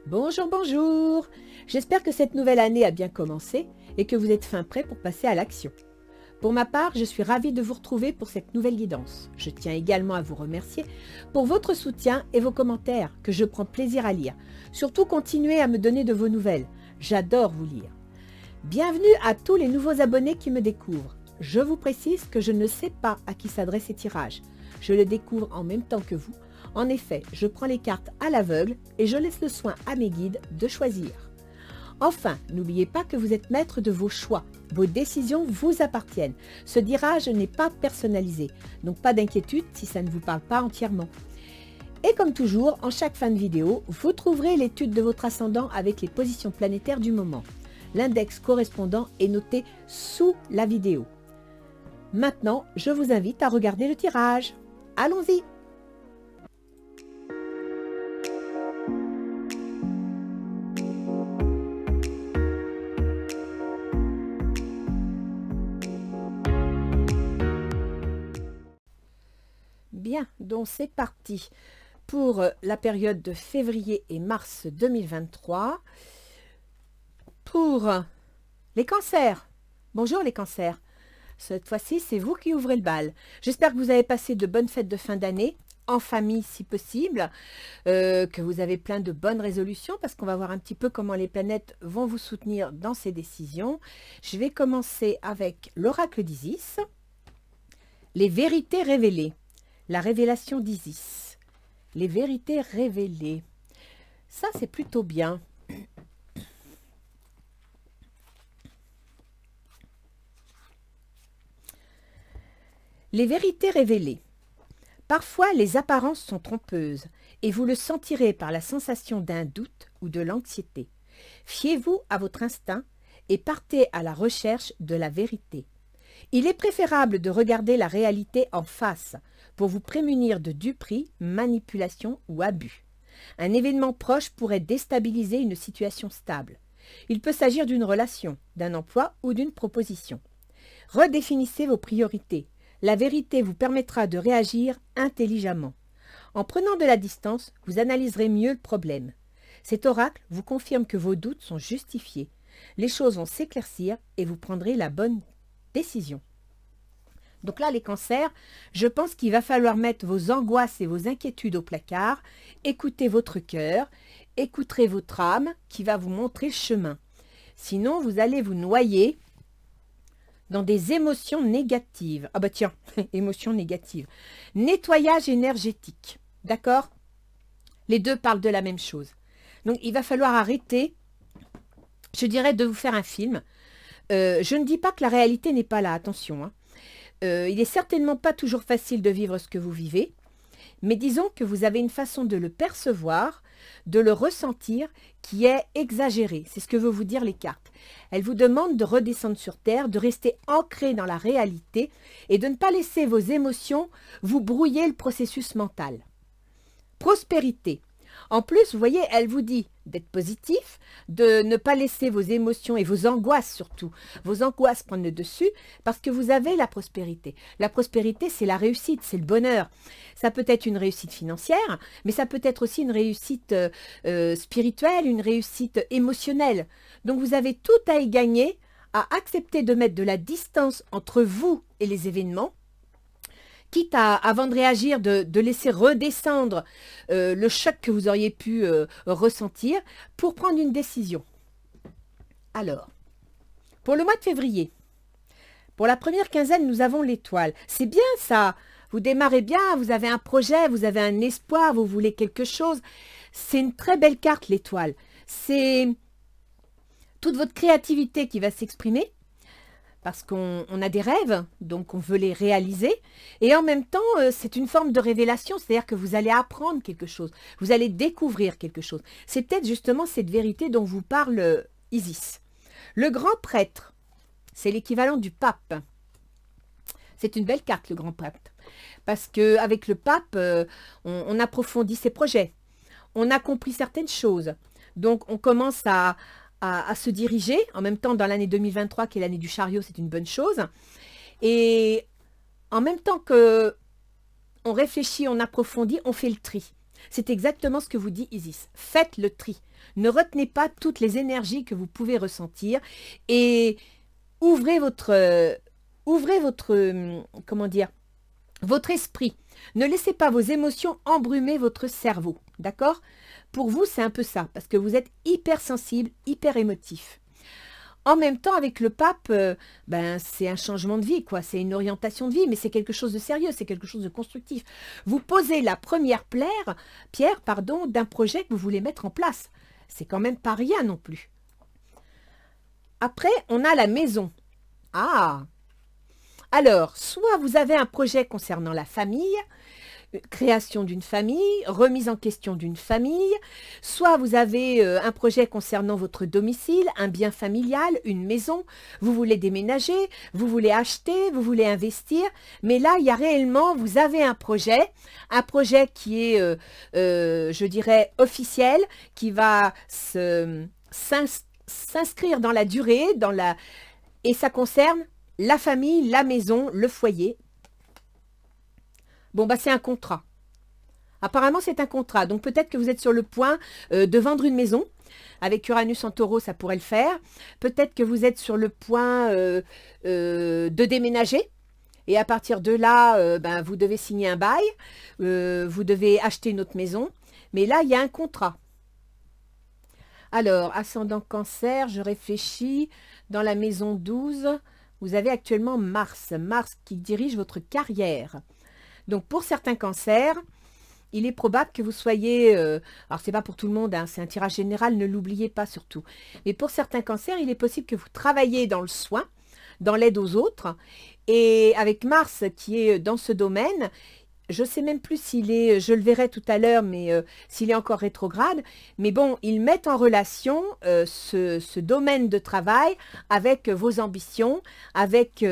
Bonjour, bonjour. J'espère que cette nouvelle année a bien commencé et que vous êtes fin prêt pour passer à l'action. Pour ma part, je suis ravie de vous retrouver pour cette nouvelle guidance. Je tiens également à vous remercier pour votre soutien et vos commentaires que je prends plaisir à lire. Surtout, continuez à me donner de vos nouvelles. J'adore vous lire. Bienvenue à tous les nouveaux abonnés qui me découvrent. Je vous précise que je ne sais pas à qui s'adressent ces tirages. Je le découvre en même temps que vous. En effet, je prends les cartes à l'aveugle et je laisse le soin à mes guides de choisir. Enfin, n'oubliez pas que vous êtes maître de vos choix. Vos décisions vous appartiennent. Ce tirage n'est pas personnalisé, donc pas d'inquiétude si ça ne vous parle pas entièrement. Et comme toujours, en chaque fin de vidéo, vous trouverez l'étude de votre ascendant avec les positions planétaires du moment. L'index correspondant est noté sous la vidéo. Maintenant, je vous invite à regarder le tirage. Allons-y! Bien, donc c'est parti pour la période de février et mars 2023. Pour les cancers. Bonjour les cancers. Cette fois-ci, c'est vous qui ouvrez le bal. J'espère que vous avez passé de bonnes fêtes de fin d'année, en famille si possible, que vous avez plein de bonnes résolutions, parce qu'on va voir un petit peu comment les planètes vont vous soutenir dans ces décisions. Je vais commencer avec l'oracle d'Isis. Les vérités révélées. La révélation d'Isis. Les vérités révélées. Ça, c'est plutôt bien. Les vérités révélées. Parfois, les apparences sont trompeuses et vous le sentirez par la sensation d'un doute ou de l'anxiété. Fiez-vous à votre instinct et partez à la recherche de la vérité. Il est préférable de regarder la réalité en face pour vous prémunir de duperie, manipulation ou abus. Un événement proche pourrait déstabiliser une situation stable. Il peut s'agir d'une relation, d'un emploi ou d'une proposition. Redéfinissez vos priorités. La vérité vous permettra de réagir intelligemment. En prenant de la distance, vous analyserez mieux le problème. Cet oracle vous confirme que vos doutes sont justifiés. Les choses vont s'éclaircir et vous prendrez la bonne décision. Donc là, les cancers, je pense qu'il va falloir mettre vos angoisses et vos inquiétudes au placard, écoutez votre cœur, écouterez votre âme qui va vous montrer le chemin. Sinon, vous allez vous noyer dans des émotions négatives. Ah bah tiens, émotions négatives. Nettoyage énergétique, d'accord? Les deux parlent de la même chose. Donc, il va falloir arrêter, je dirais, de vous faire un film. Je ne dis pas que la réalité n'est pas là, attention, hein. Il n'est certainement pas toujours facile de vivre ce que vous vivez, mais disons que vous avez une façon de le percevoir, de le ressentir qui est exagérée. C'est ce que veulent vous dire les cartes. Elles vous demandent de redescendre sur terre, de rester ancré dans la réalité et de ne pas laisser vos émotions vous brouiller le processus mental. Prospérité. En plus, vous voyez, elle vous dit d'être positif, de ne pas laisser vos émotions et vos angoisses surtout, vos angoisses prendre le dessus parce que vous avez la prospérité. La prospérité, c'est la réussite, c'est le bonheur. Ça peut être une réussite financière, mais ça peut être aussi une réussite spirituelle, une réussite émotionnelle. Donc, vous avez tout à y gagner à accepter de mettre de la distance entre vous et les événements, quitte à, avant de réagir, de laisser redescendre le choc que vous auriez pu ressentir pour prendre une décision. Alors, pour le mois de février, pour la première quinzaine, nous avons l'étoile. C'est bien ça, vous démarrez bien, vous avez un projet, vous avez un espoir, vous voulez quelque chose. C'est une très belle carte, l'étoile. C'est toute votre créativité qui va s'exprimer. Parce qu'on a des rêves, donc on veut les réaliser. Et en même temps, c'est une forme de révélation, c'est-à-dire que vous allez apprendre quelque chose, vous allez découvrir quelque chose. C'est peut-être justement cette vérité dont vous parle Isis. Le grand prêtre, c'est l'équivalent du pape. C'est une belle carte, le grand prêtre. Parce qu'avec le pape, on approfondit ses projets. On a compris certaines choses. Donc on commence à se diriger, en même temps dans l'année 2023 qui est l'année du chariot, c'est une bonne chose. Et en même temps que on réfléchit, on approfondit, on fait le tri. C'est exactement ce que vous dit Isis. Faites le tri. Ne retenez pas toutes les énergies que vous pouvez ressentir et ouvrez votre comment dire, votre esprit. Ne laissez pas vos émotions embrumer votre cerveau, d'accord? Pour vous, c'est un peu ça, parce que vous êtes hyper sensible, hyper émotif. En même temps, avec le pape, c'est un changement de vie, quoi. C'est une orientation de vie, mais c'est quelque chose de sérieux, c'est quelque chose de constructif. Vous posez la première pierre d'un projet que vous voulez mettre en place. C'est quand même pas rien non plus. Après, on a la maison. Ah! Alors, soit vous avez un projet concernant la famille, création d'une famille, remise en question d'une famille, soit vous avez un projet concernant votre domicile, un bien familial, une maison, vous voulez déménager, vous voulez acheter, vous voulez investir, mais là, il y a réellement, vous avez un projet qui est, je dirais, officiel, qui va s'inscrire dans la durée, et ça concerne la famille, la maison, le foyer. Bon, c'est un contrat. Apparemment, c'est un contrat. Donc, peut-être que vous êtes sur le point de vendre une maison. Avec Uranus en taureau, ça pourrait le faire. Peut-être que vous êtes sur le point de déménager. Et à partir de là, vous devez signer un bail. Vous devez acheter une autre maison. Mais là, il y a un contrat. Alors, ascendant cancer, je réfléchis. Dans la maison 12, vous avez actuellement Mars. Mars qui dirige votre carrière. Donc, pour certains cancers, il est probable que vous soyez... alors, ce n'est pas pour tout le monde, hein, c'est un tirage général, ne l'oubliez pas surtout. Mais pour certains cancers, il est possible que vous travaillez dans le soin, dans l'aide aux autres. Et avec Mars qui est dans ce domaine, je ne sais même plus s'il est, je le verrai tout à l'heure, mais s'il est encore rétrograde. Mais bon, ils mettent en relation ce domaine de travail avec vos ambitions, avec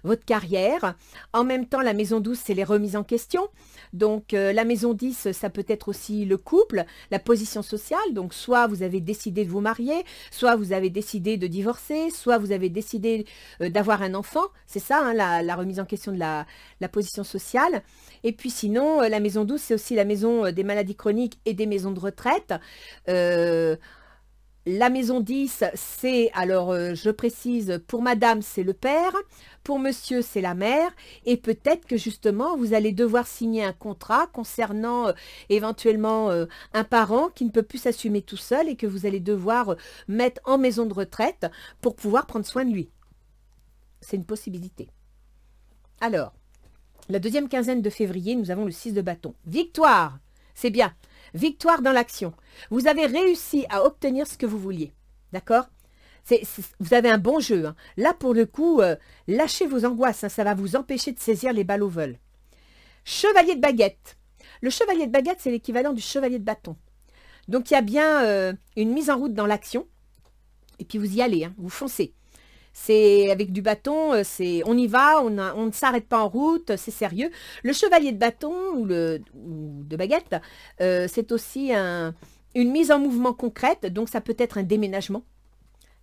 votre carrière. En même temps, la maison 12, c'est les remises en question. Donc, la maison 10, ça peut être aussi le couple, la position sociale. Donc, soit vous avez décidé de vous marier, soit vous avez décidé de divorcer, soit vous avez décidé d'avoir un enfant. C'est ça, hein, la remise en question de la position sociale. Et puis sinon, la maison 12, c'est aussi la maison des maladies chroniques et des maisons de retraite. La maison 10, c'est, alors je précise, pour madame, c'est le père, pour monsieur, c'est la mère, et peut-être que justement, vous allez devoir signer un contrat concernant éventuellement un parent qui ne peut plus s'assumer tout seul et que vous allez devoir mettre en maison de retraite pour pouvoir prendre soin de lui. C'est une possibilité. Alors, la deuxième quinzaine de février, nous avons le 6 de bâton. Victoire, c'est bien. Victoire dans l'action. Vous avez réussi à obtenir ce que vous vouliez. D'accord? Vous avez un bon jeu. Hein. Là, pour le coup, lâchez vos angoisses. Hein, ça va vous empêcher de saisir les balles au vol. Chevalier de baguette. Le chevalier de baguette, c'est l'équivalent du chevalier de bâton. Donc, il y a bien une mise en route dans l'action. Et puis, vous y allez. Hein, vous foncez. C'est avec du bâton, on y va, on ne s'arrête pas en route, c'est sérieux. Le chevalier de bâton ou de baguette, c'est aussi une mise en mouvement concrète, donc ça peut être un déménagement.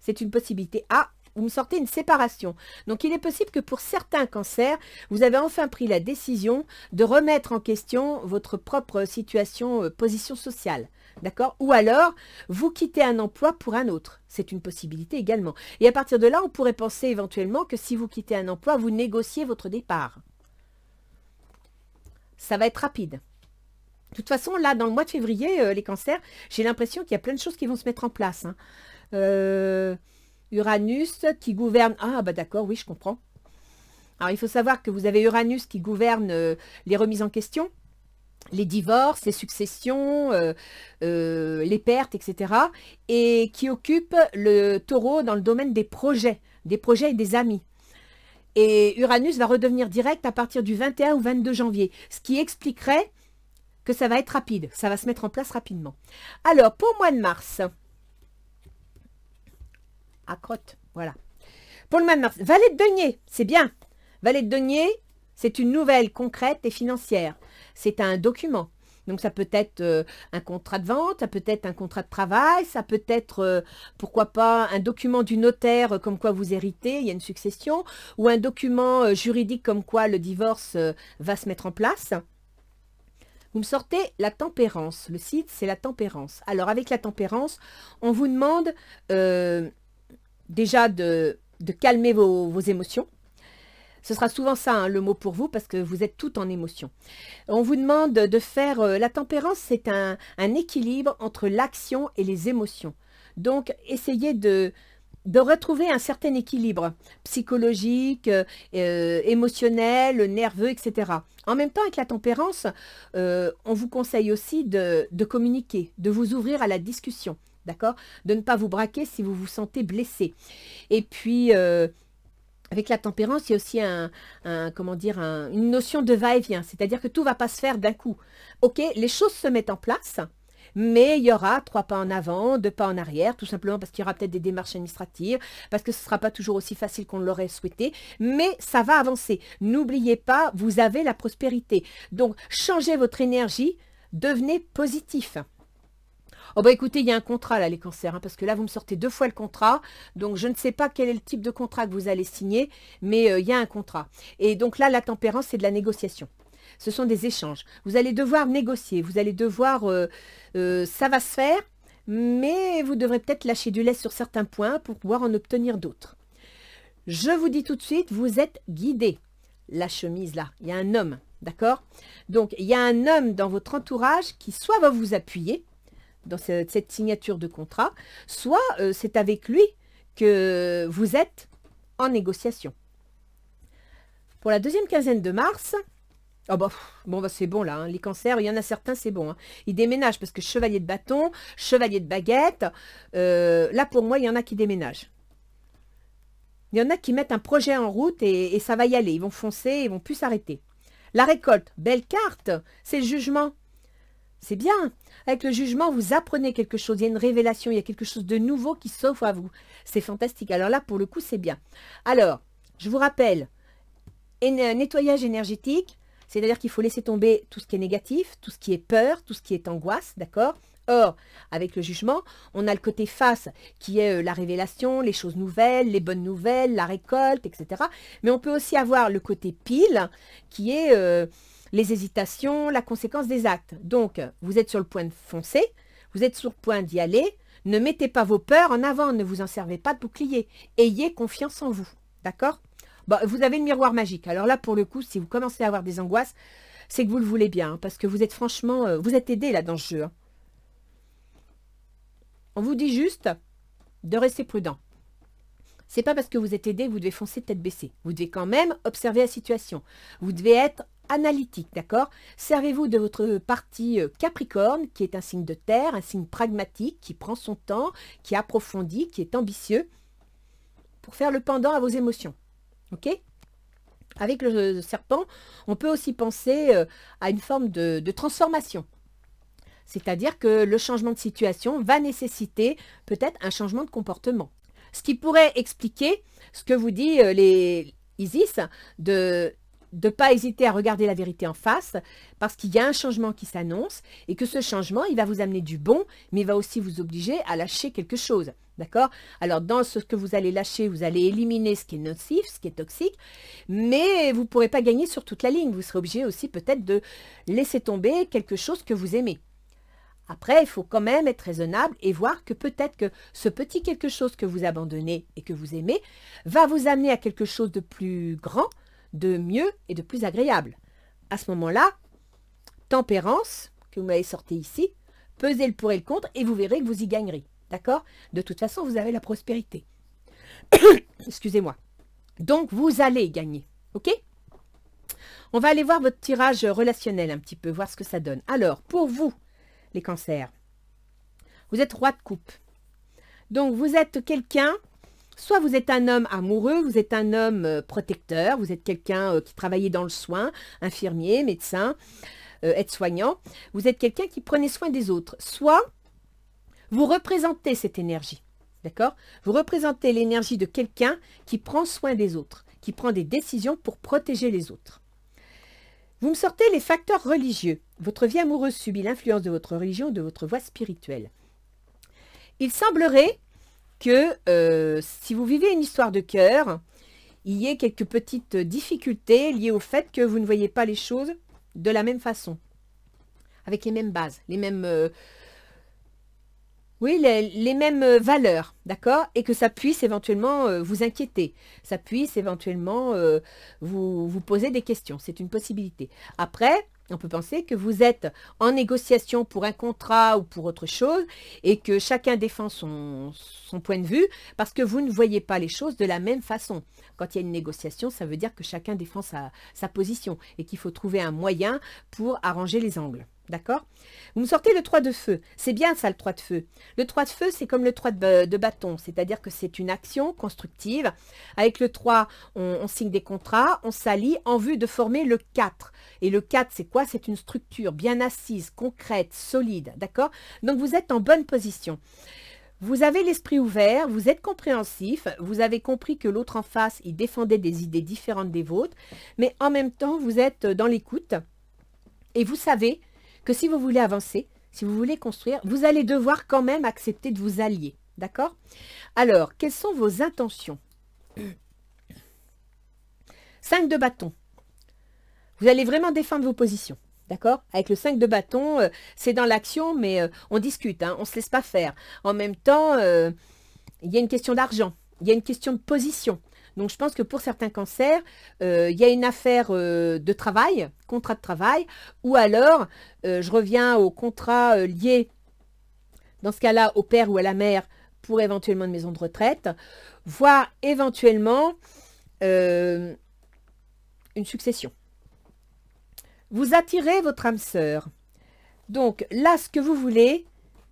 C'est une possibilité. Ah, vous me sortez une séparation. Donc il est possible que pour certains cancers, vous avez enfin pris la décision de remettre en question votre propre situation, position sociale. D'accord? Ou alors, vous quittez un emploi pour un autre. C'est une possibilité également. Et à partir de là, on pourrait penser éventuellement que si vous quittez un emploi, vous négociez votre départ. Ça va être rapide. De toute façon, là, dans le mois de février, les cancers, j'ai l'impression qu'il y a plein de choses qui vont se mettre en place. Hein. Uranus qui gouverne... Ah, d'accord, oui, je comprends. Alors, il faut savoir que vous avez Uranus qui gouverne les remises en question, les divorces, les successions, les pertes, etc. Et qui occupe le taureau dans le domaine des projets et des amis. Et Uranus va redevenir direct à partir du 21 ou 22 janvier, ce qui expliquerait que ça va être rapide, ça va se mettre en place rapidement. Alors, pour le mois de mars, crotte, voilà. Pour le mois de mars, valet de denier, c'est bien. Valet de denier, c'est une nouvelle concrète et financière. C'est un document. Donc, ça peut être un contrat de vente, ça peut être un contrat de travail, ça peut être, pourquoi pas, un document du notaire comme quoi vous héritez, il y a une succession, ou un document juridique comme quoi le divorce va se mettre en place. Vous me sortez la tempérance. Le site, c'est la tempérance. Alors, avec la tempérance, on vous demande déjà de calmer vos émotions. Ce sera souvent ça, hein, le mot pour vous, parce que vous êtes tout en émotion. On vous demande de faire... la tempérance, c'est un équilibre entre l'action et les émotions. Donc, essayez de retrouver un certain équilibre psychologique, émotionnel, nerveux, etc. En même temps, avec la tempérance, on vous conseille aussi de communiquer, de vous ouvrir à la discussion, d'accord? De ne pas vous braquer si vous vous sentez blessé. Et puis... avec la tempérance, il y a aussi une notion de va-et-vient, c'est-à-dire que tout ne va pas se faire d'un coup. Ok, les choses se mettent en place, mais il y aura 3 pas en avant, 2 pas en arrière, tout simplement parce qu'il y aura peut-être des démarches administratives, parce que ce ne sera pas toujours aussi facile qu'on l'aurait souhaité, mais ça va avancer. N'oubliez pas, vous avez la prospérité. Donc, changez votre énergie, devenez positif. Oh bah écoutez, il y a un contrat là les cancers, hein, parce que là vous me sortez 2 fois le contrat, donc je ne sais pas quel est le type de contrat que vous allez signer, mais il y a un contrat. Et donc là la tempérance c'est de la négociation. Ce sont des échanges. Vous allez devoir négocier, vous allez devoir, ça va se faire, mais vous devrez peut-être lâcher du lest sur certains points pour pouvoir en obtenir d'autres. Je vous dis tout de suite, vous êtes guidé. La chemise là, il y a un homme, d'accord? Donc il y a un homme dans votre entourage qui soit va vous appuyer, dans cette signature de contrat, soit c'est avec lui que vous êtes en négociation. Pour la deuxième quinzaine de mars, oh bah, bon bah c'est bon là, hein, les cancers, il y en a certains, c'est bon. Hein. Ils déménagent parce que chevalier de bâton, chevalier de baguette, là pour moi, il y en a qui déménagent. Il y en a qui mettent un projet en route et ça va y aller, ils vont foncer, ils vont plus s'arrêter. La récolte, belle carte, c'est le jugement. C'est bien. Avec le jugement, vous apprenez quelque chose. Il y a une révélation, il y a quelque chose de nouveau qui s'offre à vous. C'est fantastique. Alors là, pour le coup, c'est bien. Alors, je vous rappelle, nettoyage énergétique, c'est-à-dire qu'il faut laisser tomber tout ce qui est négatif, tout ce qui est peur, tout ce qui est angoisse, d'accord? Or, avec le jugement, on a le côté face qui est la révélation, les choses nouvelles, les bonnes nouvelles, la récolte, etc. Mais on peut aussi avoir le côté pile qui est... les hésitations, la conséquence des actes. Donc, vous êtes sur le point de foncer, vous êtes sur le point d'y aller, ne mettez pas vos peurs en avant, ne vous en servez pas de bouclier. Ayez confiance en vous, d'accord? Bon, vous avez le miroir magique. Alors là, pour le coup, si vous commencez à avoir des angoisses, c'est que vous le voulez bien, hein, parce que vous êtes franchement, vous êtes aidé là dans ce jeu. Hein. On vous dit juste de rester prudent. C'est pas parce que vous êtes aidé que vous devez foncer tête baissée. Vous devez quand même observer la situation. Vous devez être analytique, d'accord? Servez-vous de votre partie Capricorne, qui est un signe de terre, un signe pragmatique, qui prend son temps, qui approfondit, qui est ambitieux, pour faire le pendant à vos émotions. Ok? Avec le serpent, on peut aussi penser à une forme de transformation. C'est-à-dire que le changement de situation va nécessiter peut-être un changement de comportement. Ce qui pourrait expliquer ce que vous dit les Isis, de ne pas hésiter à regarder la vérité en face, parce qu'il y a un changement qui s'annonce, et que ce changement, il va vous amener du bon, mais il va aussi vous obliger à lâcher quelque chose. D'accord? Alors, dans ce que vous allez lâcher, vous allez éliminer ce qui est nocif, ce qui est toxique, mais vous ne pourrez pas gagner sur toute la ligne. Vous serez obligé aussi peut-être de laisser tomber quelque chose que vous aimez. Après, il faut quand même être raisonnable et voir que peut-être que ce petit quelque chose que vous abandonnez et que vous aimez va vous amener à quelque chose de plus grand, de mieux et de plus agréable. À ce moment-là, tempérance, que vous m'avez sorti ici, pesez le pour et le contre et vous verrez que vous y gagnerez. D'accord? De toute façon, vous avez la prospérité. Excusez-moi. Donc, vous allez gagner. OK? On va aller voir votre tirage relationnel un petit peu, voir ce que ça donne. Alors, pour vous, les cancers, vous êtes roi de coupe. Donc, vous êtes quelqu'un, soit vous êtes un homme amoureux, vous êtes un homme protecteur, vous êtes quelqu'un qui travaillait dans le soin, infirmier, médecin, aide-soignant. Vous êtes quelqu'un qui prenait soin des autres. Soit vous représentez cette énergie, d'accord? Vous représentez l'énergie de quelqu'un qui prend soin des autres, qui prend des décisions pour protéger les autres. Vous me sortez les facteurs religieux. Votre vie amoureuse subit l'influence de votre religion, de votre voie spirituelle. Il semblerait que si vous vivez une histoire de cœur, il y ait quelques petites difficultés liées au fait que vous ne voyez pas les choses de la même façon. avec les mêmes bases, les mêmes, oui, les mêmes valeurs, d'accord? Et que ça puisse éventuellement vous inquiéter, ça puisse éventuellement vous poser des questions, c'est une possibilité. Après, on peut penser que vous êtes en négociation pour un contrat ou pour autre chose et que chacun défend son point de vue parce que vous ne voyez pas les choses de la même façon. Quand il y a une négociation, ça veut dire que chacun défend sa position et qu'il faut trouver un moyen pour arranger les angles. D'accord? Vous me sortez le 3 de feu. C'est bien ça, le 3 de feu. Le 3 de feu, c'est comme le 3 de bâton, c'est-à-dire que c'est une action constructive. Avec le 3, on signe des contrats, on s'allie en vue de former le 4. Et le 4, c'est quoi? C'est une structure bien assise, concrète, solide. D'accord? Donc, vous êtes en bonne position. Vous avez l'esprit ouvert, vous êtes compréhensif, vous avez compris que l'autre en face, il défendait des idées différentes des vôtres, mais en même temps, vous êtes dans l'écoute et vous savez que si vous voulez avancer, si vous voulez construire, vous allez devoir quand même accepter de vous allier. D'accord? Alors, quelles sont vos intentions? 5 de bâton. Vous allez vraiment défendre vos positions. D'accord? Avec le 5 de bâton, c'est dans l'action, mais on discute, hein, on ne se laisse pas faire. En même temps, il y a une question d'argent, il y a une question de position. Donc, je pense que pour certains cancers, il y a une affaire de travail, contrat de travail, ou alors, je reviens au contrat lié, dans ce cas-là, au père ou à la mère, pour éventuellement une maison de retraite, voire éventuellement une succession. Vous attirez votre âme sœur. Donc, là, ce que vous voulez,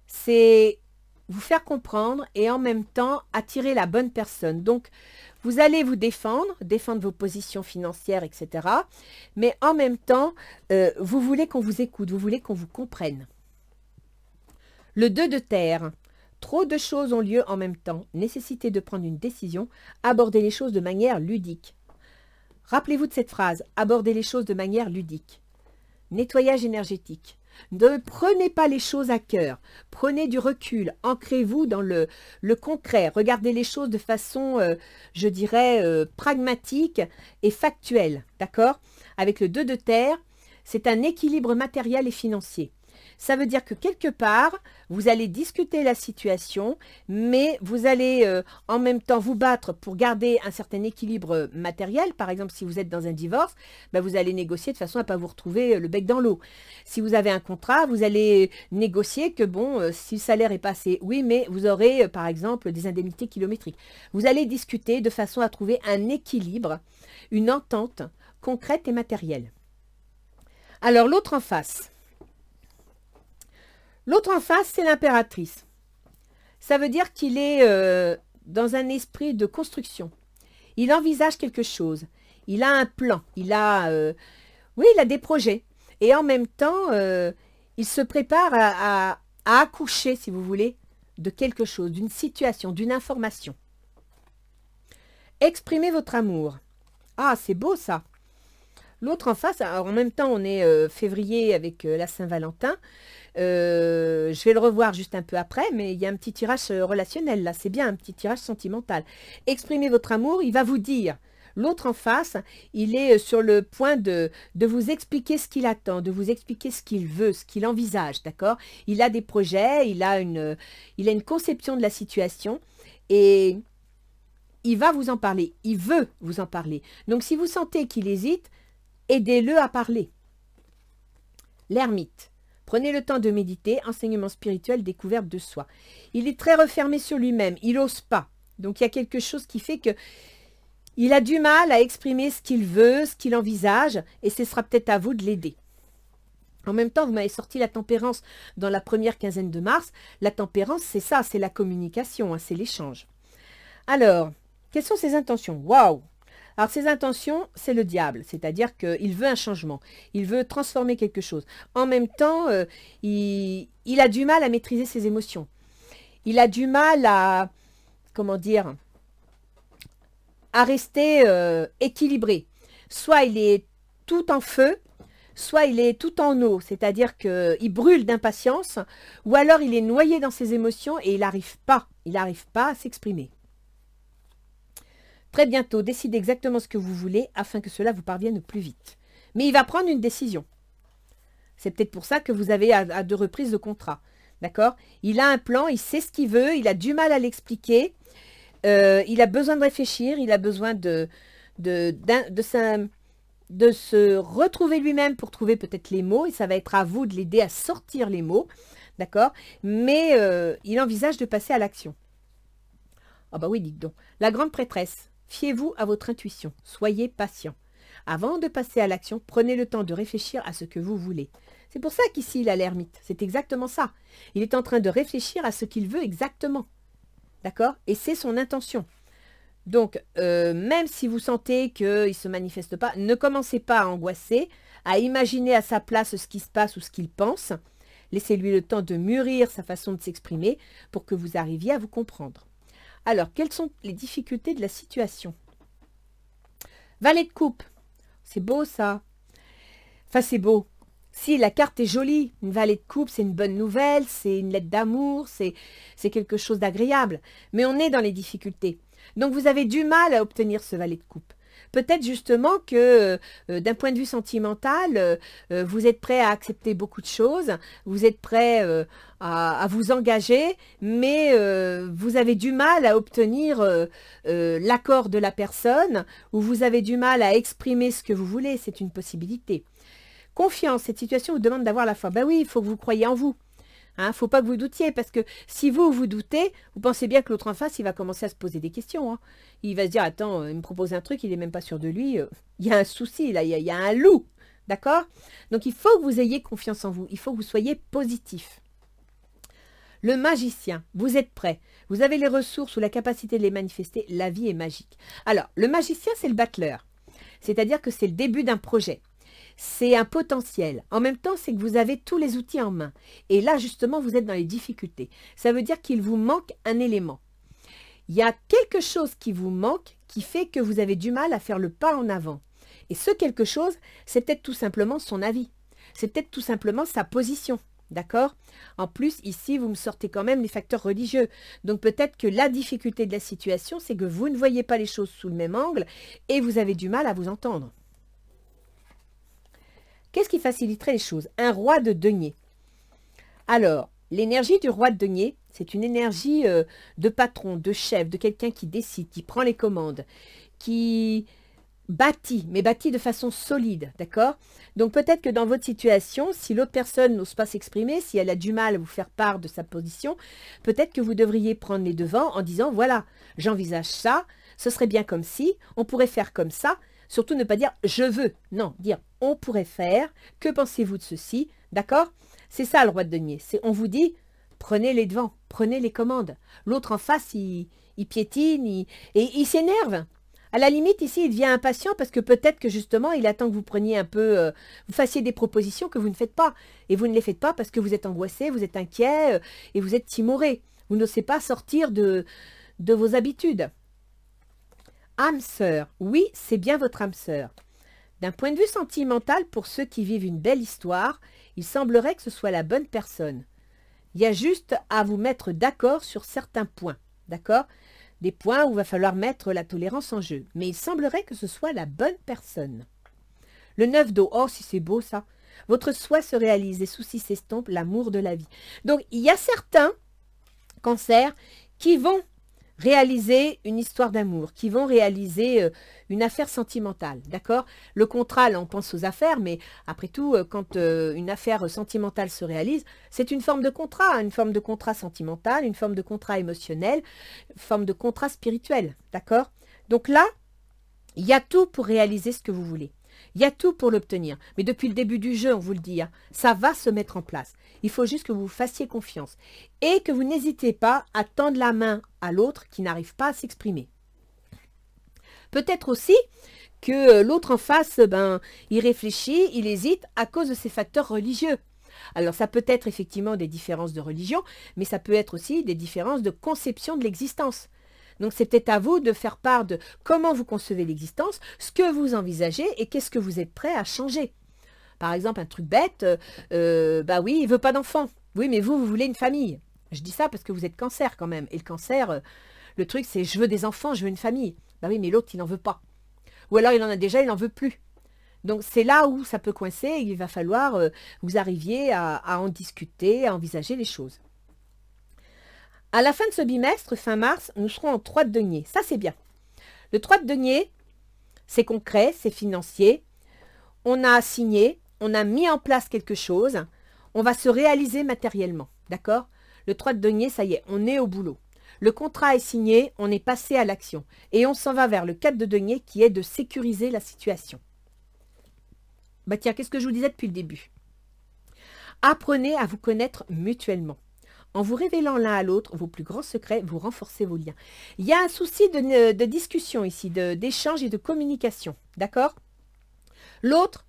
c'est vous faire comprendre et en même temps attirer la bonne personne. Donc, vous allez vous défendre vos positions financières, etc. Mais en même temps, vous voulez qu'on vous écoute, vous voulez qu'on vous comprenne. Le 2 de terre. Trop de choses ont lieu en même temps. Nécessité de prendre une décision. Abordez les choses de manière ludique. Rappelez-vous de cette phrase. Abordez les choses de manière ludique. Nettoyage énergétique. Ne prenez pas les choses à cœur. Prenez du recul. Ancrez-vous dans le concret. Regardez les choses de façon, je dirais, pragmatique et factuelle. D'accord? Avec le 2 de terre, c'est un équilibre matériel et financier. Ça veut dire que quelque part, vous allez discuter la situation, mais vous allez en même temps vous battre pour garder un certain équilibre matériel. Par exemple, si vous êtes dans un divorce, ben vous allez négocier de façon à ne pas vous retrouver le bec dans l'eau. Si vous avez un contrat, vous allez négocier que, bon, si le salaire est passé, oui, mais vous aurez, par exemple, des indemnités kilométriques. Vous allez discuter de façon à trouver un équilibre, une entente concrète et matérielle. Alors, l'autre en face. L'autre en face, c'est l'impératrice. Ça veut dire qu'il est dans un esprit de construction. Il envisage quelque chose. Il a un plan. Il a, oui, il a des projets. Et en même temps, il se prépare à accoucher, si vous voulez, de quelque chose, d'une situation, d'une information. Exprimez votre amour. Ah, c'est beau ça. L'autre en face, alors en même temps, on est février avec la Saint-Valentin. Je vais le revoir juste un peu après, mais il y a un petit tirage relationnel là, c'est bien, un petit tirage sentimental. Exprimez votre amour, il va vous dire. L'autre en face, il est sur le point de vous expliquer ce qu'il attend, de vous expliquer ce qu'il veut, ce qu'il envisage, d'accord? Il a des projets, il a une conception de la situation et il va vous en parler, il veut vous en parler. Donc si vous sentez qu'il hésite, aidez-le à parler. L'ermite. Prenez le temps de méditer, enseignement spirituel, découverte de soi. Il est très refermé sur lui-même, il n'ose pas. Donc il y a quelque chose qui fait que il a du mal à exprimer ce qu'il veut, ce qu'il envisage, et ce sera peut-être à vous de l'aider. En même temps, vous m'avez sorti la tempérance dans la première quinzaine de mars. La tempérance, c'est ça, c'est la communication, hein, c'est l'échange. Alors, quelles sont ses intentions? Waouh! Alors, ses intentions, c'est le diable, c'est-à-dire qu'il veut un changement, il veut transformer quelque chose. En même temps, il a du mal à maîtriser ses émotions. Il a du mal à, comment dire, à rester équilibré. Soit il est tout en feu, soit il est tout en eau, c'est-à-dire qu'il brûle d'impatience, ou alors il est noyé dans ses émotions et il n'arrive pas à s'exprimer. Très bientôt, décidez exactement ce que vous voulez afin que cela vous parvienne plus vite. Mais il va prendre une décision. C'est peut-être pour ça que vous avez à 2 reprises le contrat. D'accord? Il a un plan, il sait ce qu'il veut, il a du mal à l'expliquer. Il a besoin de réfléchir, il a besoin de se retrouver lui-même pour trouver peut-être les mots. Et ça va être à vous de l'aider à sortir les mots. D'accord? Mais il envisage de passer à l'action. Ah bah oui, dites donc. La grande prêtresse, fiez-vous à votre intuition. Soyez patient. Avant de passer à l'action, prenez le temps de réfléchir à ce que vous voulez. C'est pour ça qu'ici, il a l'ermite. C'est exactement ça. Il est en train de réfléchir à ce qu'il veut exactement. D'accord? Et c'est son intention. Donc, même si vous sentez qu'il ne se manifeste pas, ne commencez pas à angoisser, à imaginer à sa place ce qui se passe ou ce qu'il pense. Laissez-lui le temps de mûrir sa façon de s'exprimer pour que vous arriviez à vous comprendre. Alors, quelles sont les difficultés de la situation? Valet de coupe. C'est beau ça. Enfin, c'est beau. Si, la carte est jolie. Une valet de coupe, c'est une bonne nouvelle, c'est une lettre d'amour, c'est quelque chose d'agréable. Mais on est dans les difficultés. Donc, vous avez du mal à obtenir ce valet de coupe. Peut-être justement que d'un point de vue sentimental, vous êtes prêt à accepter beaucoup de choses, vous êtes prêt à vous engager, mais vous avez du mal à obtenir l'accord de la personne, ou vous avez du mal à exprimer ce que vous voulez, c'est une possibilité. Confiance, cette situation vous demande d'avoir la foi. Ben oui, il faut que vous croyiez en vous. Il ne faut pas que vous doutiez, parce que si vous doutez, vous pensez bien que l'autre en face, il va commencer à se poser des questions. Hein. Il va se dire, attends, il me propose un truc, il n'est même pas sûr de lui. Il y a un souci, là, il y a un loup. D'accord? Donc, il faut que vous ayez confiance en vous. Il faut que vous soyez positif. Le magicien, vous êtes prêt. Vous avez les ressources ou la capacité de les manifester. La vie est magique. Alors, le magicien, c'est le battleur. C'est-à-dire que c'est le début d'un projet. C'est un potentiel. En même temps, c'est que vous avez tous les outils en main. Et là, justement, vous êtes dans les difficultés. Ça veut dire qu'il vous manque un élément. Il y a quelque chose qui vous manque qui fait que vous avez du mal à faire le pas en avant. Et ce quelque chose, c'est peut-être tout simplement son avis. C'est peut-être tout simplement sa position. D'accord? En plus, ici, vous me sortez quand même les facteurs religieux. Donc peut-être que la difficulté de la situation, c'est que vous ne voyez pas les choses sous le même angle et vous avez du mal à vous entendre. Qu'est-ce qui faciliterait les choses? Un roi de denier. Alors, l'énergie du roi de denier, c'est une énergie de patron, de chef, de quelqu'un qui décide, qui prend les commandes, qui bâtit, mais bâtit de façon solide, d'accord? Donc peut-être que dans votre situation, si l'autre personne n'ose pas s'exprimer, si elle a du mal à vous faire part de sa position, peut-être que vous devriez prendre les devants en disant, voilà, j'envisage ça, ce serait bien comme si, on pourrait faire comme ça. Surtout ne pas dire « je veux ». Non, dire « on pourrait faire ». Que pensez-vous de ceci? D'accord? C'est ça le roi de denier. On vous dit « prenez les devants, prenez les commandes ». L'autre en face, il piétine et il s'énerve. À la limite, ici, il devient impatient parce que peut-être que justement, il attend que vous preniez un peu, vous fassiez des propositions que vous ne faites pas. Et vous ne les faites pas parce que vous êtes angoissé, vous êtes inquiet et vous êtes timoré. Vous n'osez pas sortir de vos habitudes. Âme sœur, oui, c'est bien votre âme sœur. D'un point de vue sentimental, pour ceux qui vivent une belle histoire, il semblerait que ce soit la bonne personne. Il y a juste à vous mettre d'accord sur certains points, d'accord? Des points où il va falloir mettre la tolérance en jeu. Mais il semblerait que ce soit la bonne personne. Le 9 d'eau, oh si c'est beau ça. Votre souhait se réalise, les soucis s'estompent, l'amour de la vie. Donc il y a certains cancers qui vont réaliser une histoire d'amour, qui vont réaliser une affaire sentimentale, d'accord? Le contrat, là, on pense aux affaires, mais après tout, quand une affaire sentimentale se réalise, c'est une forme de contrat sentimental, une forme de contrat émotionnel, une forme de contrat spirituel, d'accord? Donc là, il y a tout pour réaliser ce que vous voulez. Il y a tout pour l'obtenir. Mais depuis le début du jeu, on vous le dit, hein, ça va se mettre en place. Il faut juste que vous vous fassiez confiance. Et que vous n'hésitez pas à tendre la main à l'autre qui n'arrive pas à s'exprimer. Peut-être aussi que l'autre en face, il réfléchit, il hésite à cause de ces facteurs religieux. Alors ça peut être effectivement des différences de religion, mais ça peut être aussi des différences de conception de l'existence. Donc c'est peut-être à vous de faire part de comment vous concevez l'existence, ce que vous envisagez et qu'est-ce que vous êtes prêt à changer. Par exemple, un truc bête, bah oui, il ne veut pas d'enfant. Oui, mais vous voulez une famille. Je dis ça parce que vous êtes cancer quand même. Et le cancer, le truc c'est je veux des enfants, je veux une famille. Bah oui, mais l'autre il n'en veut pas. Ou alors il en a déjà, il n'en veut plus. Donc, c'est là où ça peut coincer et il va falloir vous arriviez à en discuter, à envisager les choses. À la fin de ce bimestre, fin mars, nous serons en 3 de denier. Ça, c'est bien. Le 3 de denier, c'est concret, c'est financier. On a signé, on a mis en place quelque chose. On va se réaliser matériellement. D'accord? Le 3 de denier, ça y est, on est au boulot. Le contrat est signé, on est passé à l'action. Et on s'en va vers le 4 de denier qui est de sécuriser la situation. Bah tiens, qu'est-ce que je vous disais depuis le début? Apprenez à vous connaître mutuellement. En vous révélant l'un à l'autre vos plus grands secrets, vous renforcez vos liens. Il y a un souci de discussion ici, d'échange et de communication. D'accord? L'autre,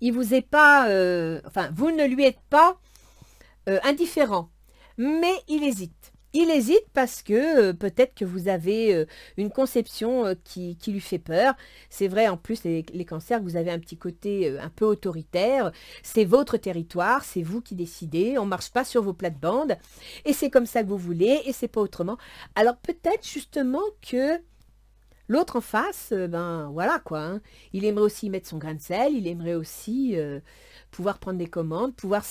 il vous est pas, enfin, vous ne lui êtes pas indifférent, mais il hésite. Il hésite parce que peut-être que vous avez une conception qui lui fait peur. C'est vrai, en plus, les cancers, vous avez un petit côté un peu autoritaire. C'est votre territoire, c'est vous qui décidez. On ne marche pas sur vos plates-bandes. Et c'est comme ça que vous voulez, et c'est pas autrement. Alors peut-être justement que l'autre en face, ben voilà quoi. Hein, il aimerait aussi mettre son grain de sel, il aimerait aussi pouvoir prendre des commandes, pouvoir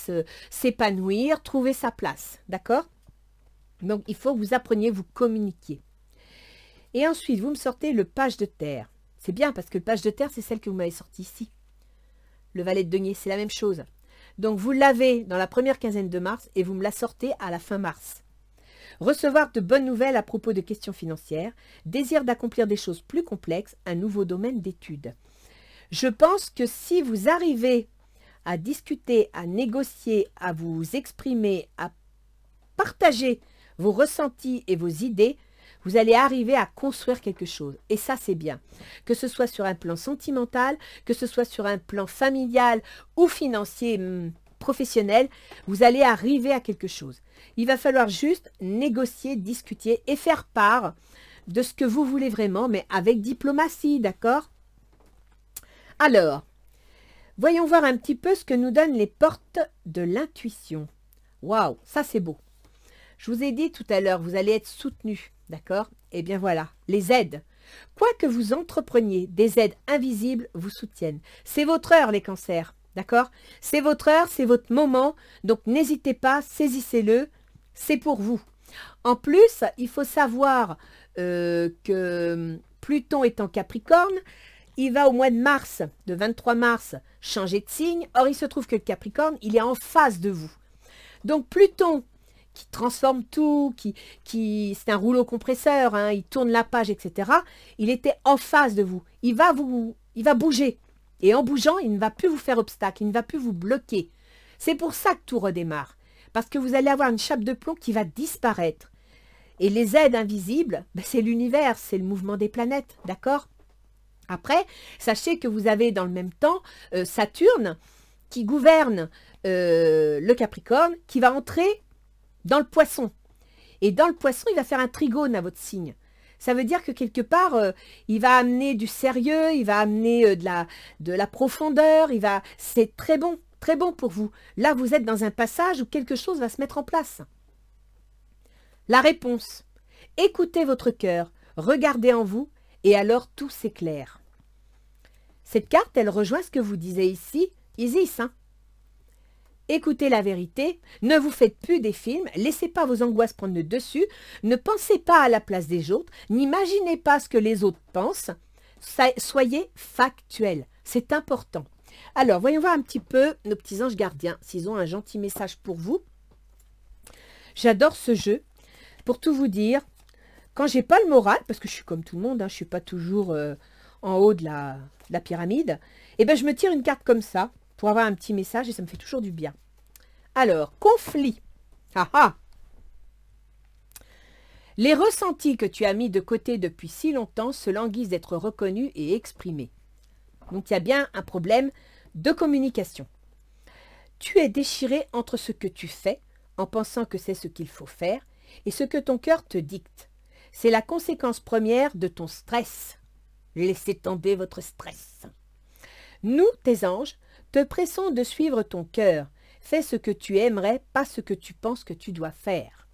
s'épanouir, trouver sa place. D'accord? Donc, il faut que vous appreniez, vous communiquiez. Et ensuite, vous me sortez le page de terre. C'est bien parce que le page de terre, c'est celle que vous m'avez sortie ici. Le valet de denier, c'est la même chose. Donc, vous l'avez dans la première quinzaine de mars et vous me la sortez à la fin mars. Recevoir de bonnes nouvelles à propos de questions financières, désir d'accomplir des choses plus complexes, un nouveau domaine d'études. Je pense que si vous arrivez à discuter, à négocier, à vous exprimer, à partager vos ressentis et vos idées, vous allez arriver à construire quelque chose. Et ça, c'est bien. Que ce soit sur un plan sentimental, que ce soit sur un plan familial ou financier, professionnel, vous allez arriver à quelque chose. Il va falloir juste négocier, discuter et faire part de ce que vous voulez vraiment, mais avec diplomatie, d'accord? Alors, voyons voir un petit peu ce que nous donnent les portes de l'intuition. Waouh, ça c'est beau. Je vous ai dit tout à l'heure, vous allez être soutenu, d'accord? Eh bien voilà, les aides. Quoi que vous entrepreniez, des aides invisibles vous soutiennent. C'est votre heure, les cancers, d'accord? C'est votre heure, c'est votre moment, donc n'hésitez pas, saisissez-le, c'est pour vous. En plus, il faut savoir que Pluton est en Capricorne, il va au mois de mars, de 23 mars, changer de signe. Or, il se trouve que le Capricorne, il est en face de vous. Donc, Pluton, qui transforme tout, c'est un rouleau compresseur, hein, il tourne la page, etc. Il était en face de vous. Il va bouger. Et en bougeant, il ne va plus vous faire obstacle, il ne va plus vous bloquer. C'est pour ça que tout redémarre. Parce que vous allez avoir une chape de plomb qui va disparaître. Et les aides invisibles, ben c'est l'univers, c'est le mouvement des planètes, d'accord? Après, sachez que vous avez dans le même temps Saturne qui gouverne le Capricorne, qui va entrer dans le Poisson. Et dans le Poisson, il va faire un trigone à votre signe. Ça veut dire que quelque part, il va amener du sérieux, il va amener de la profondeur, c'est très bon pour vous. Là, vous êtes dans un passage où quelque chose va se mettre en place. La réponse. Écoutez votre cœur, regardez en vous, et alors tout s'éclaire. Cette carte, elle rejoint ce que vous disiez ici, Isis, hein. Écoutez la vérité, ne vous faites plus des films, laissez pas vos angoisses prendre le dessus, ne pensez pas à la place des autres, n'imaginez pas ce que les autres pensent, soyez factuel, c'est important. Alors, voyons voir un petit peu nos petits anges gardiens, s'ils ont un gentil message pour vous. J'adore ce jeu, pour tout vous dire, quand j'ai pas le moral, parce que je suis comme tout le monde, hein, je suis pas toujours en haut de la pyramide, et ben je me tire une carte comme ça, pour avoir un petit message, et ça me fait toujours du bien. Alors, conflit. Ah ah. Les ressentis que tu as mis de côté depuis si longtemps se languissent d'être reconnus et exprimés. Donc, il y a bien un problème de communication. Tu es déchiré entre ce que tu fais, en pensant que c'est ce qu'il faut faire, et ce que ton cœur te dicte. C'est la conséquence première de ton stress. Laissez tomber votre stress. Nous, tes anges, te pressons de suivre ton cœur. Fais ce que tu aimerais, pas ce que tu penses que tu dois faire.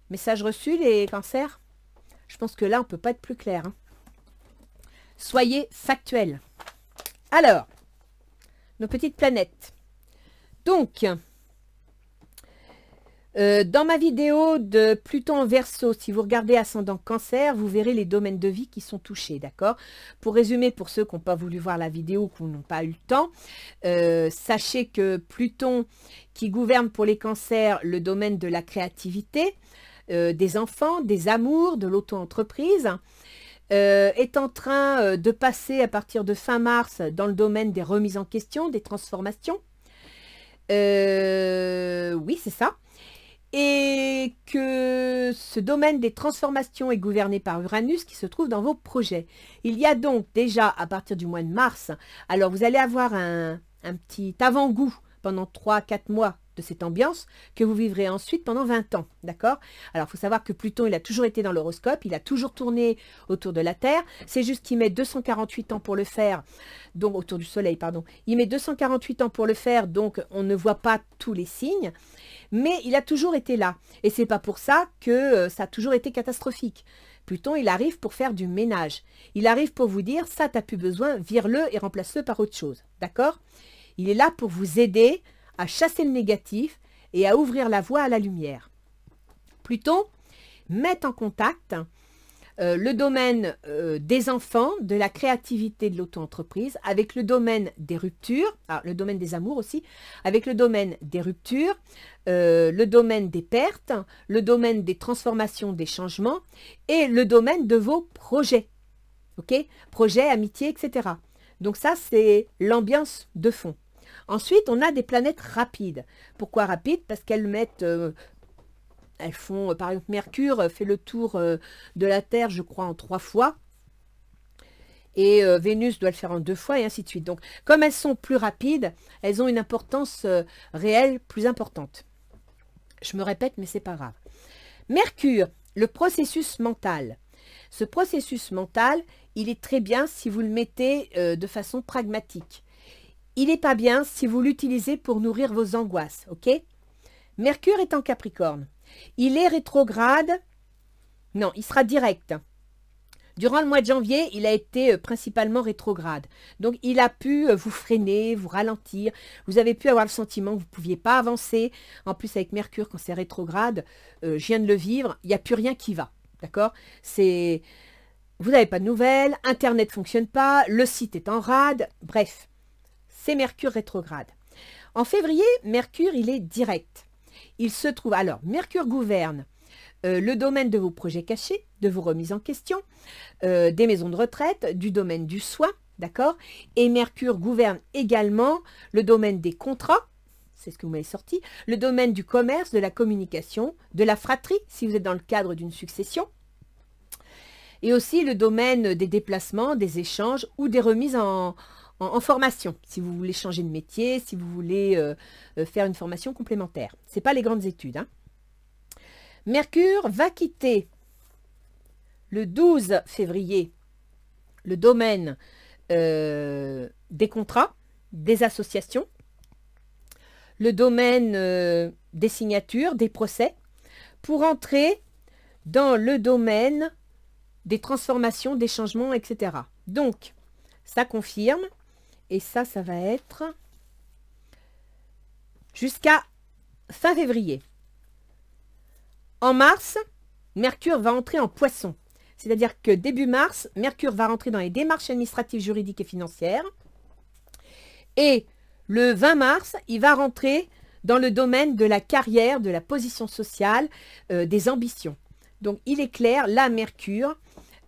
Message reçu, les cancers? Je pense que là, on ne peut pas être plus clair. Hein. Soyez factuels. Alors, nos petites planètes. Donc, dans ma vidéo de Pluton en Verseau, si vous regardez ascendant Cancer, vous verrez les domaines de vie qui sont touchés, d'accord? Pour résumer, pour ceux qui n'ont pas voulu voir la vidéo ou qui n'ont pas eu le temps, sachez que Pluton, qui gouverne pour les cancers le domaine de la créativité, des enfants, des amours, de l'auto-entreprise, est en train de passer à partir de fin mars dans le domaine des remises en question, des transformations. Oui, c'est ça. Et que ce domaine des transformations est gouverné par Uranus qui se trouve dans vos projets. Il y a donc déjà à partir du mois de mars, alors vous allez avoir un petit avant-goût pendant 3-4 mois de cette ambiance que vous vivrez ensuite pendant 20 ans, d'accord? Alors, il faut savoir que Pluton, il a toujours été dans l'horoscope, il a toujours tourné autour de la Terre, c'est juste qu'il met 248 ans pour le faire, donc autour du Soleil, pardon. Il met 248 ans pour le faire, donc on ne voit pas tous les signes, mais il a toujours été là. Et c'est pas pour ça que ça a toujours été catastrophique. Pluton, il arrive pour faire du ménage. Il arrive pour vous dire, ça, tu n'as plus besoin, vire-le et remplace-le par autre chose, d'accord? Il est là pour vous aider à chasser le négatif et à ouvrir la voie à la lumière. Pluton met en contact le domaine des enfants, de la créativité, de l'auto-entreprise, avec le domaine des ruptures, le domaine des amours aussi, avec le domaine des ruptures, le domaine des pertes, le domaine des transformations, des changements, et le domaine de vos projets. Ok? Projets, amitié, etc. Donc ça, c'est l'ambiance de fond. Ensuite, on a des planètes rapides. Pourquoi rapides? Parce qu'elles mettent... elles font, par exemple, Mercure fait le tour de la Terre, je crois, en 3 fois. Et Vénus doit le faire en 2 fois, et ainsi de suite. Donc, comme elles sont plus rapides, elles ont une importance réelle plus importante. Je me répète, mais c'est pas grave. Mercure, le processus mental. Ce processus mental, il est très bien si vous le mettez de façon pragmatique. Il n'est pas bien si vous l'utilisez pour nourrir vos angoisses, ok? Mercure est en Capricorne. Il est rétrograde. Non, il sera direct. Durant le mois de janvier, il a été principalement rétrograde. Donc, il a pu vous freiner, vous ralentir. Vous avez pu avoir le sentiment que vous ne pouviez pas avancer. En plus, avec Mercure, quand c'est rétrograde, je viens de le vivre, il n'y a plus rien qui va. D'accord? Vous n'avez pas de nouvelles, Internet ne fonctionne pas, le site est en rade, bref. C'est Mercure rétrograde. En février, Mercure, il est direct. Il se trouve, alors, Mercure gouverne le domaine de vos projets cachés, de vos remises en question, des maisons de retraite, du domaine du soin, d'accord? Et Mercure gouverne également le domaine des contrats, c'est ce que vous m'avez sorti, le domaine du commerce, de la communication, de la fratrie, si vous êtes dans le cadre d'une succession, et aussi le domaine des déplacements, des échanges ou des remises en formation, si vous voulez changer de métier, si vous voulez faire une formation complémentaire. Ce n'est pas les grandes études. Hein. Mercure va quitter le 12 février le domaine des contrats, des associations, le domaine des signatures, des procès, pour entrer dans le domaine des transformations, des changements, etc. Donc, ça confirme. Et ça va être jusqu'à fin février. En mars, Mercure va entrer en Poisson. C'est-à-dire que début mars, Mercure va rentrer dans les démarches administratives, juridiques et financières. Et le 20 mars, il va rentrer dans le domaine de la carrière, de la position sociale, des ambitions. Donc, il est clair, là, Mercure...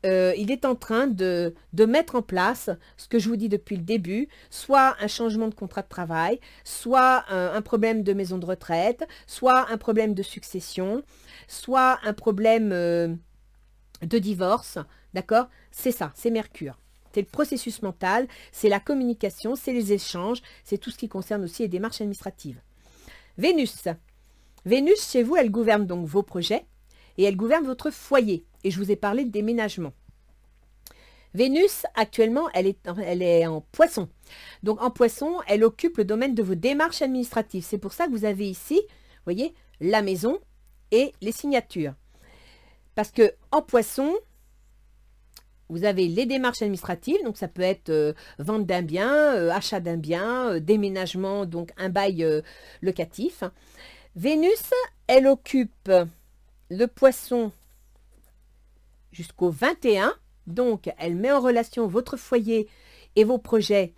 il est en train de mettre en place ce que je vous dis depuis le début, soit un changement de contrat de travail, soit un problème de maison de retraite, soit un problème de succession, soit un problème de divorce, d'accord? C'est ça, c'est Mercure. C'est le processus mental, c'est la communication, c'est les échanges, c'est tout ce qui concerne aussi les démarches administratives. Vénus. Vénus, chez vous, elle gouverne donc vos projets et elle gouverne votre foyer. Et je vous ai parlé de déménagement. Vénus, actuellement, elle est en Poisson. Donc, en Poisson, elle occupe le domaine de vos démarches administratives. C'est pour ça que vous avez ici, vous voyez, la maison et les signatures. Parce que en Poisson, vous avez les démarches administratives, donc ça peut être vente d'un bien, achat d'un bien, déménagement, donc un bail locatif. Vénus, elle occupe le poisson jusqu'au 21, donc elle met en relation votre foyer et vos projets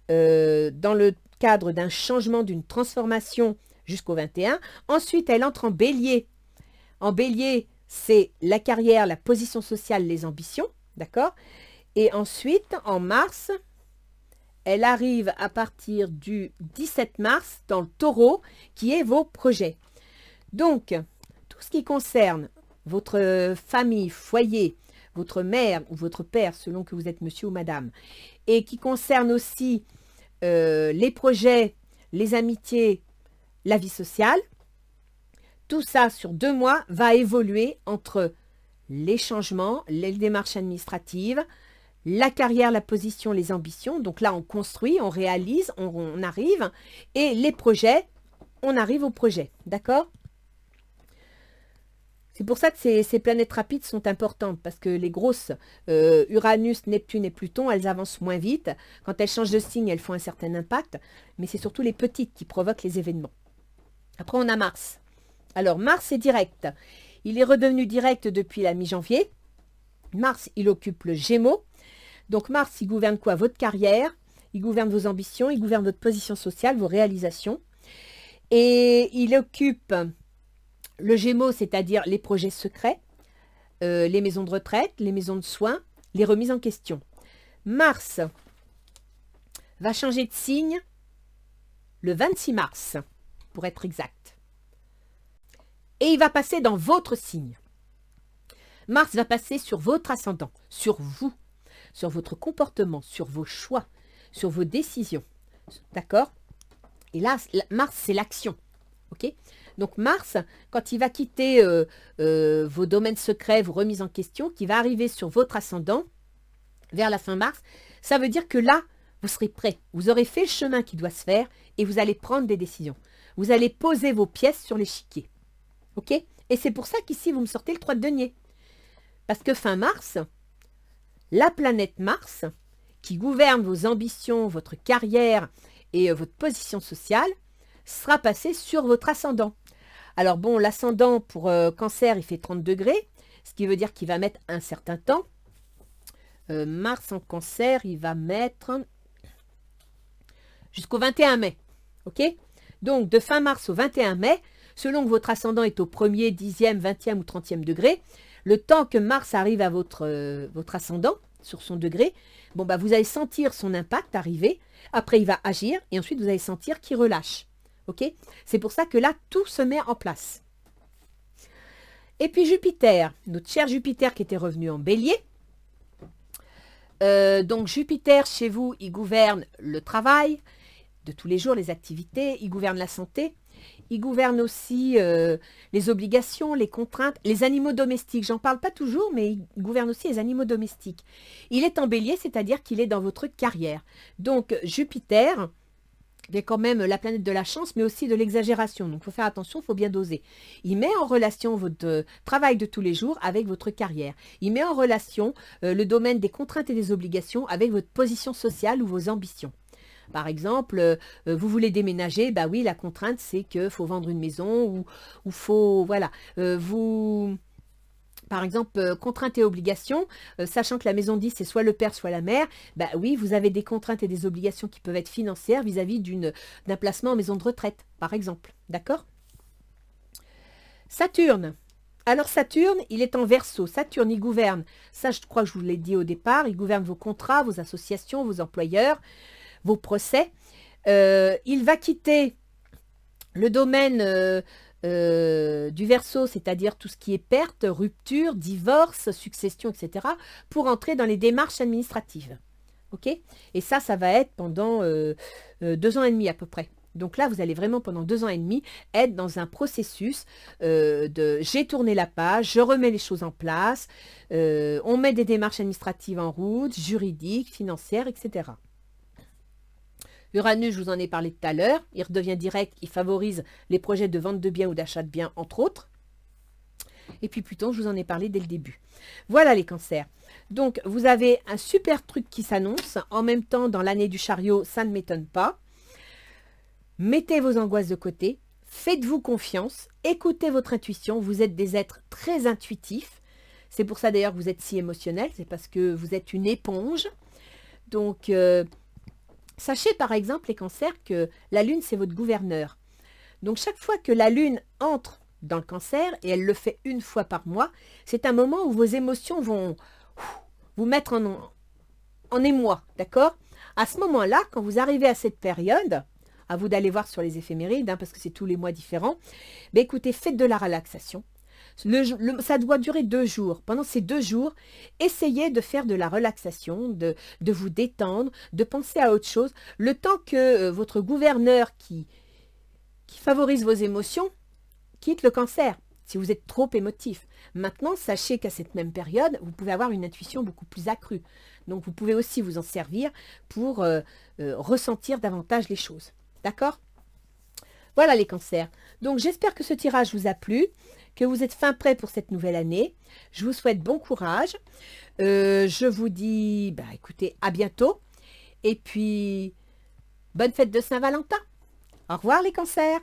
dans le cadre d'un changement, d'une transformation jusqu'au 21. Ensuite, elle entre en bélier. En bélier, c'est la carrière, la position sociale, les ambitions. D'accord? Et ensuite, en mars, elle arrive à partir du 17 mars dans le taureau, qui est vos projets. Donc, tout ce qui concerne votre famille, foyer, votre mère ou votre père, selon que vous êtes monsieur ou madame, et qui concerne aussi les projets, les amitiés, la vie sociale, tout ça sur 2 mois va évoluer entre les changements, les démarches administratives, la carrière, la position, les ambitions. Donc là, on construit, on réalise, on arrive. Et les projets, on arrive aux projets. D'accord? C'est pour ça que ces planètes rapides sont importantes, parce que les grosses, Uranus, Neptune et Pluton, elles avancent moins vite. Quand elles changent de signe, elles font un certain impact. Mais c'est surtout les petites qui provoquent les événements. Après, on a Mars. Alors, Mars est direct. Il est redevenu direct depuis la mi-janvier. Mars, il occupe le Gémeaux. Donc, Mars, il gouverne quoi? Votre carrière, il gouverne vos ambitions, il gouverne votre position sociale, vos réalisations. Et il occupe le Gémeaux, c'est-à-dire les projets secrets, les maisons de retraite, les maisons de soins, les remises en question. Mars va changer de signe le 26 mars, pour être exact. Et il va passer dans votre signe. Mars va passer sur votre ascendant, sur vous, sur votre comportement, sur vos choix, sur vos décisions. D'accord? Et là, Mars, c'est l'action. Ok? Donc Mars, quand il va quitter vos domaines secrets, vos remises en question, qui va arriver sur votre ascendant, vers la fin mars, ça veut dire que là, vous serez prêt. Vous aurez fait le chemin qui doit se faire et vous allez prendre des décisions. Vous allez poser vos pièces sur l'échiquier. Ok? Et c'est pour ça qu'ici, vous me sortez le 3 de denier. Parce que fin mars, la planète Mars, qui gouverne vos ambitions, votre carrière et votre position sociale, sera passée sur votre ascendant. Alors bon, l'ascendant pour Cancer, il fait 30 degrés, ce qui veut dire qu'il va mettre un certain temps. Mars en Cancer, il va mettre jusqu'au 21 mai. Ok? Donc, de fin mars au 21 mai, selon que votre ascendant est au 1er, 10e, 20e ou 30e degré, le temps que Mars arrive à votre ascendant, sur son degré, bon, bah, vous allez sentir son impact arriver. Après, il va agir et ensuite, vous allez sentir qu'il relâche. Ok? C'est pour ça que là, tout se met en place. Et puis Jupiter, notre cher Jupiter qui était revenu en bélier. Donc Jupiter, chez vous, il gouverne le travail de tous les jours, les activités, il gouverne la santé, il gouverne aussi les obligations, les contraintes, les animaux domestiques. J'en parle pas toujours, mais il gouverne aussi les animaux domestiques. Il est en bélier, c'est-à-dire qu'il est dans votre carrière. Donc Jupiter, il y a quand même la planète de la chance, mais aussi de l'exagération. Donc, il faut faire attention, il faut bien doser. Il met en relation votre travail de tous les jours avec votre carrière. Il met en relation le domaine des contraintes et des obligations avec votre position sociale ou vos ambitions. Par exemple, vous voulez déménager, bah oui, la contrainte, c'est qu'il faut vendre une maison ou faut, voilà, par exemple, contraintes et obligations, sachant que la maison 10, c'est soit le père, soit la mère, bah oui, vous avez des contraintes et des obligations qui peuvent être financières vis-à-vis d'un placement en maison de retraite, par exemple. D'accord? Saturne. Alors Saturne, il est en Verseau. Saturne, il gouverne, ça je crois que je vous l'ai dit au départ, il gouverne vos contrats, vos associations, vos employeurs, vos procès. Il va quitter le domaine du Verseau, c'est-à-dire tout ce qui est perte, rupture, divorce, succession, etc., pour entrer dans les démarches administratives. Ok? Et ça va être pendant 2 ans et demi à peu près. Donc là, vous allez vraiment pendant 2 ans et demi être dans un processus de j'ai tourné la page, je remets les choses en place, on met des démarches administratives en route, juridiques, financières, etc. Uranus, je vous en ai parlé tout à l'heure, il redevient direct, il favorise les projets de vente de biens ou d'achat de biens, entre autres. Et puis Pluton, je vous en ai parlé dès le début. Voilà les cancers. Donc, vous avez un super truc qui s'annonce. En même temps, dans l'année du chariot, ça ne m'étonne pas. Mettez vos angoisses de côté. Faites-vous confiance. Écoutez votre intuition. Vous êtes des êtres très intuitifs. C'est pour ça d'ailleurs que vous êtes si émotionnel. C'est parce que vous êtes une éponge. Donc, sachez par exemple, les cancers, que la lune, c'est votre gouverneur. Donc, chaque fois que la lune entre dans le cancer, et elle le fait une fois par mois, c'est un moment où vos émotions vont vous mettre en émoi, d'accord? À ce moment-là, quand vous arrivez à cette période, à vous d'aller voir sur les éphémérides, hein, parce que c'est tous les mois différents, ben écoutez, faites de la relaxation. Ça doit durer 2 jours. Pendant ces 2 jours, essayez de faire de la relaxation, de vous détendre, de penser à autre chose, le temps que votre gouverneur qui favorise vos émotions quitte le cancer, si vous êtes trop émotif. Maintenant, sachez qu'à cette même période, vous pouvez avoir une intuition beaucoup plus accrue. Donc, vous pouvez aussi vous en servir pour ressentir davantage les choses. D'accord? Voilà les cancers. Donc, j'espère que ce tirage vous a plu, que vous êtes fin prêts pour cette nouvelle année. Je vous souhaite bon courage. Je vous dis, écoutez, à bientôt. Et puis, bonne fête de Saint-Valentin. Au revoir les cancers.